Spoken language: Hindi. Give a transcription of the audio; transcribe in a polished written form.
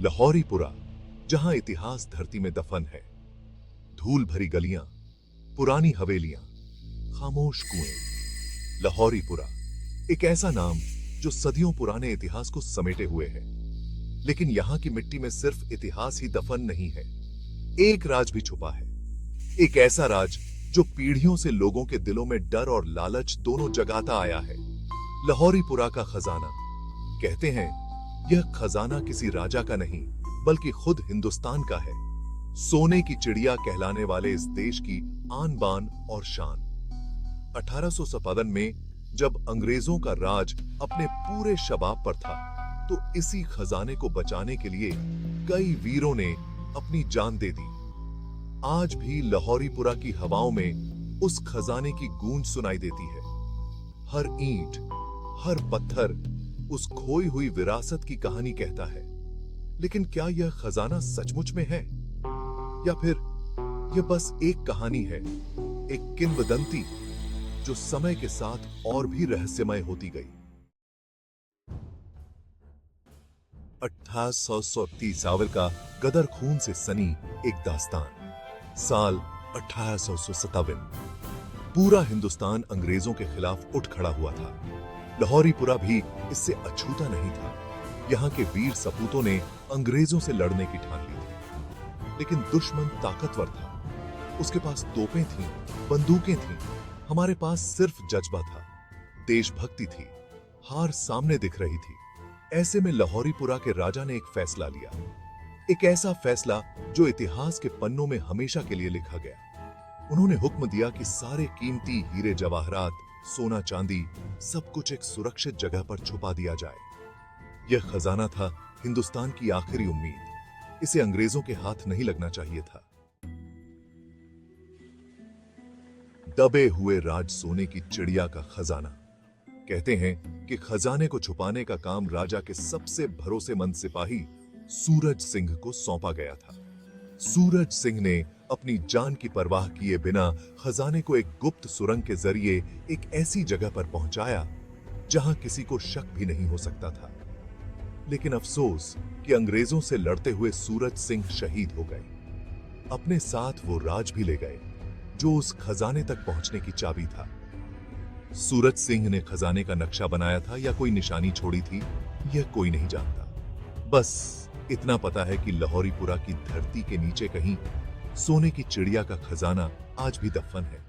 लाहौरीपुरा, जहां इतिहास धरती में दफन है। धूल भरी गलियां, पुरानी हवेलियां, खामोश कुएं। लाहौरीपुरा एक ऐसा नाम जो सदियों पुराने इतिहास को समेटे हुए है। लेकिन यहां की मिट्टी में सिर्फ इतिहास ही दफन नहीं है, एक राज भी छुपा है। एक ऐसा राज जो पीढ़ियों से लोगों के दिलों में डर और लालच दोनों जगाता आया है। लाहौरीपुरा का खजाना। कहते हैं यह खजाना किसी राजा का नहीं बल्कि खुद हिंदुस्तान का है। सोने की चिड़िया कहलाने वाले इस देश की आन बान और शान। 1857 में जब अंग्रेजों का राज अपने पूरे शबाब पर था, तो इसी खजाने को बचाने के लिए कई वीरों ने अपनी जान दे दी। आज भी लाहौरीपुरा की हवाओं में उस खजाने की गूंज सुनाई देती है। हर ईंट, हर पत्थर उस खोई हुई विरासत की कहानी कहता है। लेकिन क्या यह खजाना सचमुच में है, या फिर यह बस एक कहानी है, एक किंवदंती जो समय के साथ और भी रहस्यमय होती गई। 1830 का गदर खून से सनी एक दास्तान। साल 1857। पूरा हिंदुस्तान अंग्रेजों के खिलाफ उठ खड़ा हुआ था। लाहौरीपुरा भी इससे अछूता नहीं था। यहाँ के वीर सपूतों ने अंग्रेजों से लड़ने की ठान ली थी। लेकिन दुश्मन ताकतवर था। उसके पास तोपें थीं, बंदूकें थीं। हमारे पास सिर्फ जज्बा था, देशभक्ति थी। हार सामने दिख रही थी। ऐसे में लाहौरीपुरा के राजा ने एक फैसला लिया। एक ऐसा फैसला जो इतिहास के पन्नों में हमेशा के लिए लिखा गया। उन्होंने हुक्म दिया कि सारे कीमती हीरे जवाहरात, सोना चांदी, सब कुछ एक सुरक्षित जगह पर छुपा दिया जाए। यह खजाना था हिंदुस्तान की आखिरी उम्मीद। इसे अंग्रेजों के हाथ नहीं लगना चाहिए था। दबे हुए राज सोने की चिड़िया का खजाना। कहते हैं कि खजाने को छुपाने का काम राजा के सबसे भरोसेमंद सिपाही सूरज सिंह को सौंपा गया था। सूरज सिंह ने अपनी जान की परवाह किए बिना खजाने को एक गुप्त सुरंग के जरिए एक ऐसी जगह पर पहुंचाया जहां किसी को शक भी नहीं हो सकता था। लेकिन अफसोस कि अंग्रेजों से लड़ते हुए सूरज सिंह शहीद हो गए। अपने साथ वो राज भी ले गए जो उस खजाने तक पहुंचने की चाबी था। सूरज सिंह ने खजाने का नक्शा बनाया था या कोई निशानी छोड़ी थी, यह कोई नहीं जानता। बस इतना पता है कि लाहौरीपुरा की धरती के नीचे कहीं सोने की चिड़िया का खजाना आज भी दफन है।